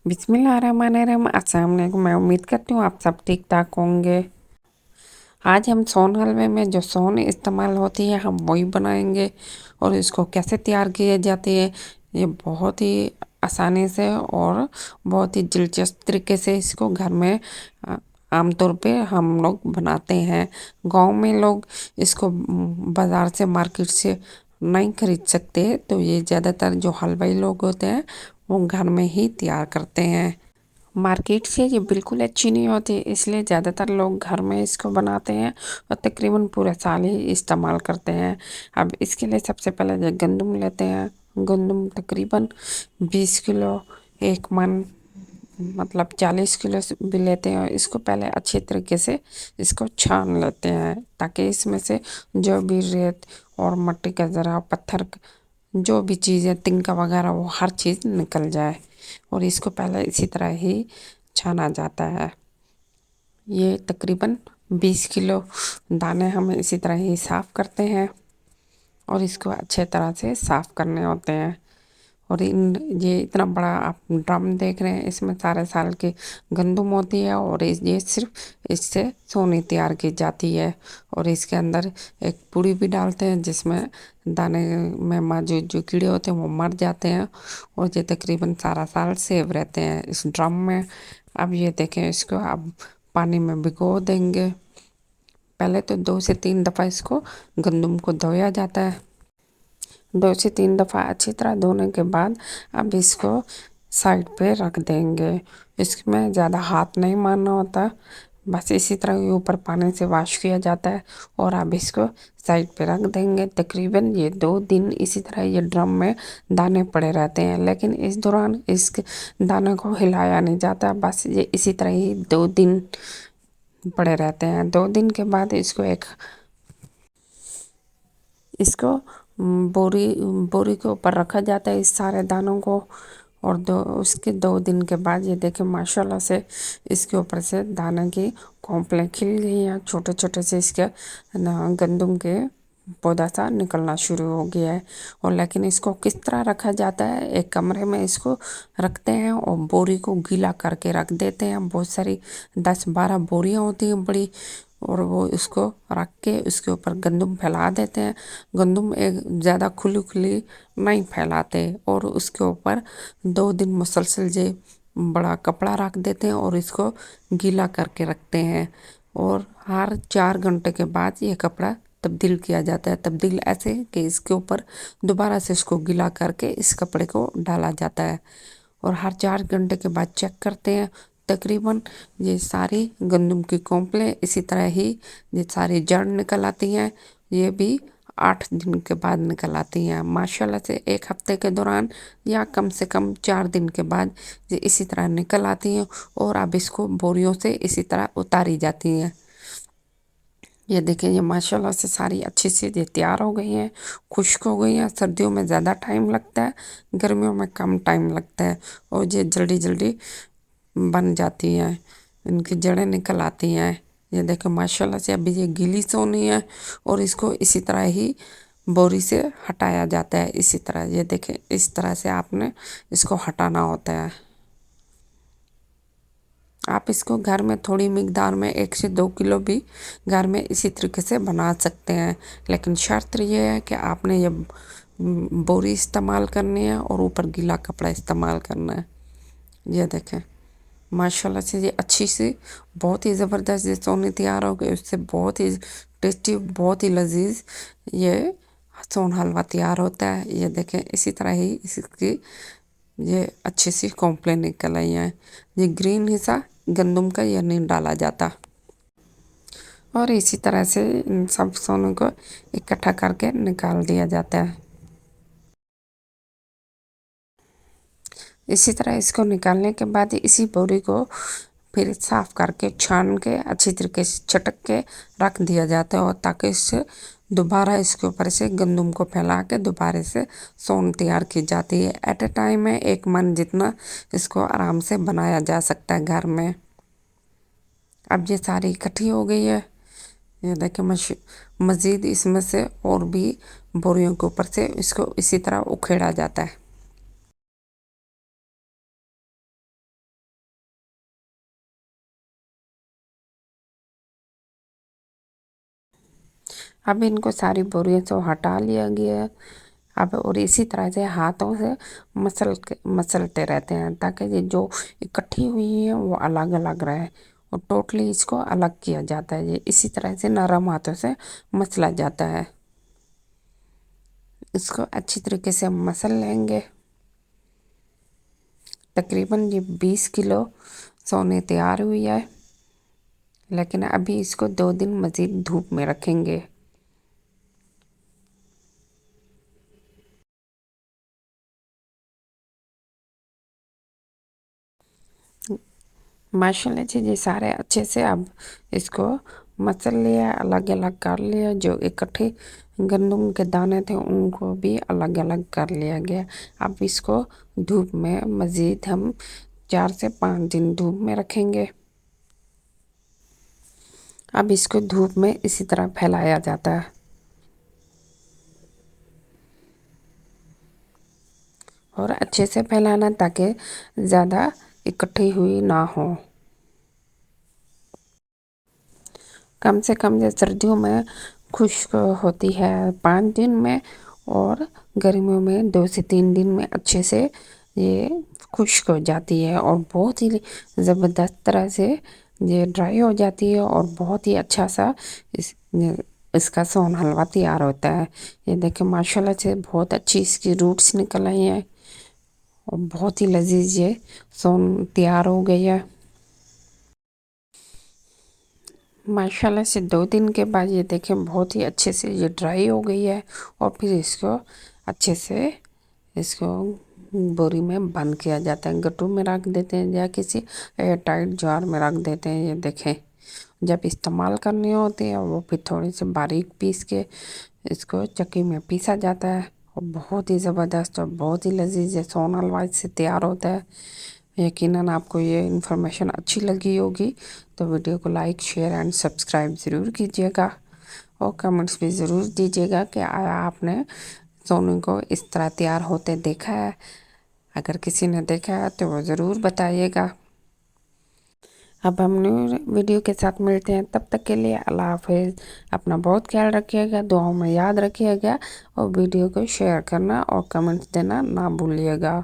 बिस्मिल्लाहिर्रहमानिर्रहीम। अस्सलाम वालेकुम। मैं उम्मीद करती हूँ आप सब ठीक ठाक होंगे। आज हम सोन हलवे में जो सोन इस्तेमाल होती है हम वही बनाएंगे और इसको कैसे तैयार किए जाती है ये बहुत ही आसानी से और बहुत ही दिलचस्प तरीके से इसको घर में आमतौर पे हम लोग बनाते हैं। गांव में लोग इसको बाज़ार से मार्केट से नहीं खरीद सकते, तो ये ज़्यादातर जो हलवाई लोग होते हैं वो घर में ही तैयार करते हैं। मार्केट से ये बिल्कुल अच्छी नहीं होती, इसलिए ज़्यादातर लोग घर में इसको बनाते हैं और तकरीबन पूरा साल ही इस्तेमाल करते हैं। अब इसके लिए सबसे पहले ये गंदम लेते हैं। गंदम तकरीबन 20 किलो, एक मन मतलब 40 किलो भी लेते हैं। इसको पहले अच्छे तरीके से इसको छान लेते हैं ताकि इसमें से जो भी रेत और मट्टी का ज़रा पत्थर जो भी चीज़ें तिनका वगैरह वो हर चीज़ निकल जाए, और इसको पहले इसी तरह ही छाना जाता है। ये तकरीबन 20 किलो दाने हम इसी तरह ही साफ़ करते हैं और इसको अच्छे तरह से साफ़ करने होते हैं। और ये इतना बड़ा आप ड्रम देख रहे हैं, इसमें सारे साल की गंदम होती है और ये सिर्फ इससे सोनी तैयार की जाती है। और इसके अंदर एक पुड़ी भी डालते हैं जिसमें दाने में मौजूद जो कीड़े होते हैं वो मर जाते हैं और ये तकरीबन सारा साल सेव रहते हैं इस ड्रम में। अब ये देखें, इसको अब पानी में भिगो देंगे। पहले तो 2 से 3 दफ़ा इसको गंदम को धोया जाता है। 2 से 3 दफ़ा अच्छी तरह धोने के बाद अब इसको साइड पे रख देंगे। इसमें ज़्यादा हाथ नहीं मारना होता, बस इसी तरह ये ऊपर पानी से वॉश किया जाता है और अब इसको साइड पे रख देंगे। तकरीबन ये 2 दिन इसी तरह ये ड्रम में दाने पड़े रहते हैं, लेकिन इस दौरान इस दाने को हिलाया नहीं जाता, बस ये इसी तरह ही 2 दिन पड़े रहते हैं। 2 दिन के बाद इसको बोरी बोरी के ऊपर रखा जाता है इस सारे दानों को। और उसके 2 दिन के बाद ये देखें माशाल्लाह से इसके ऊपर से दाने की कॉम्प्लें खिल गई हैं, छोटे छोटे से इसके गंदम के पौधा सा निकलना शुरू हो गया है। और लेकिन इसको किस तरह रखा जाता है, एक कमरे में इसको रखते हैं और बोरी को गीला करके रख देते हैं। बहुत सारी 10-12 बोरियां होती हैं बड़ी, और वो इसको रख के उसके ऊपर गंदम फैला देते हैं। गंदम एक ज़्यादा खुली खुली नहीं फैलाते और उसके ऊपर 2 दिन मुसलसल जे बड़ा कपड़ा रख देते हैं और इसको गीला करके रखते हैं। और हर 4 घंटे के बाद ये कपड़ा तब्दील किया जाता है। तब्दील ऐसे कि इसके ऊपर दोबारा से इसको गीला करके इस कपड़े को डाला जाता है और हर 4 घंटे के बाद चेक करते हैं। तकरीबन ये सारी गंदम की कॉम्प्लें इसी तरह ही ये सारी जड़ निकल आती हैं। ये भी 8 दिन के बाद निकल आती हैं माशाल्लाह से। 1 हफ्ते के दौरान या कम से कम 4 दिन के बाद ये इसी तरह निकल आती हैं और अब इसको बोरियों से इसी तरह उतारी जाती हैं। ये देखें, ये माशाल्लाह से सारी अच्छी से ये तैयार हो गई हैं, खुश्क हो गई हैं। सर्दियों में ज़्यादा टाइम लगता है, गर्मियों में कम टाइम लगता है और ये जल्दी जल्दी बन जाती हैं, इनकी जड़ें निकल आती हैं। ये देखो माशाल्लाह से अभी ये गीली सोनी है और इसको इसी तरह ही बोरी से हटाया जाता है। इसी तरह ये देखें, इस तरह से आपने इसको हटाना होता है। आप इसको घर में थोड़ी मिकदार में 1 से 2 किलो भी घर में इसी तरीके से बना सकते हैं, लेकिन शर्त ये है कि आपने ये बोरी इस्तेमाल करनी है और ऊपर गीला कपड़ा इस्तेमाल करना है। ये देखें माशाल्लाह से ये अच्छी सी बहुत ही ज़बरदस्त ये सोनी तैयार हो गई, उससे बहुत ही टेस्टी, बहुत ही लजीज ये सोन हलवा तैयार होता है। ये देखें इसी तरह ही इसकी ये अच्छी सी कॉम्प्लेन निकल आई हैं। ये ग्रीन हिस्सा गंदम का ये नहीं डाला जाता और इसी तरह से इन सब सोनों को इकट्ठा करके निकाल दिया जाता है। इसी तरह इसको निकालने के बाद इसी बोरी को फिर साफ़ करके छान के अच्छी तरीके से चटक के रख दिया जाता है और ताकि इससे दोबारा इसके ऊपर से गंदम को फैला के दोबारा से सोन तैयार की जाती है। एट ए टाइम में 1 मन जितना इसको आराम से बनाया जा सकता है घर में। अब ये सारी इकट्ठी हो गई है। ये देखिए मज़ीद इसमें से और भी बोरियों के ऊपर से इसको इसी तरह उखेड़ा जाता है। अब इनको सारी बोरियों से हटा लिया गया है। अब और इसी तरह से हाथों से मसलते रहते हैं ताकि ये जो इकट्ठी हुई है वो अलग अलग रहे, और टोटली इसको अलग किया जाता है। ये इसी तरह से नरम हाथों से मसला जाता है। इसको अच्छी तरीके से हम मसल लेंगे। तकरीबन ये 20 किलो सोने तैयार हुई है, लेकिन अभी इसको 2 दिन मज़ीद धूप में रखेंगे। माशाल्लाह जी, ये सारे अच्छे से अब इसको मसल लिया, अलग अलग कर लिया। जो इकट्ठे गंदम के दाने थे उनको भी अलग अलग कर लिया गया। अब इसको धूप में मज़ीद हम 4 से 5 दिन धूप में रखेंगे। अब इसको धूप में इसी तरह फैलाया जाता है और अच्छे से फैलाना ताकि ज़्यादा इकट्ठी हुई ना हो। कम से कम ये सर्दियों में खुश्क होती है 5 दिन में, और गर्मियों में 2 से 3 दिन में अच्छे से ये खुश्क हो जाती है और बहुत ही ज़बरदस्त तरह से ये ड्राई हो जाती है और बहुत ही अच्छा सा इसका सोन हलवा तैयार होता है। ये देखिए माशाल्लाह से बहुत अच्छी इसकी रूट्स निकल आई हैं और बहुत ही लजीज ये सोन तैयार हो गई है। माशाल्लाह से 2 दिन के बाद ये देखें बहुत ही अच्छे से ये ड्राई हो गई है, और फिर इसको अच्छे से इसको बोरी में बंद किया जाता है। गट्टू में रख देते हैं या किसी एयर टाइट जार में रख देते हैं। ये देखें जब इस्तेमाल करनी होती है वो फिर थोड़ी सी बारीक पीस के इसको चक्की में पीसा जाता है, और बहुत ही ज़बरदस्त और बहुत ही लजीज सोन हलवा इससे तैयार होता है। यकीनन आपको ये इन्फॉर्मेशन अच्छी लगी होगी, तो वीडियो को लाइक शेयर एंड सब्सक्राइब ज़रूर कीजिएगा, और कमेंट्स भी ज़रूर दीजिएगा कि आया आपने सोनू को इस तरह तैयार होते देखा है। अगर किसी ने देखा है तो वो ज़रूर बताइएगा। अब हम न्यू वीडियो के साथ मिलते हैं, तब तक के लिए अल्लाह हाफिज़। अपना बहुत ख्याल रखिएगा, दुआओं में याद रखिएगा, और वीडियो को शेयर करना और कमेंट्स देना ना भूलिएगा।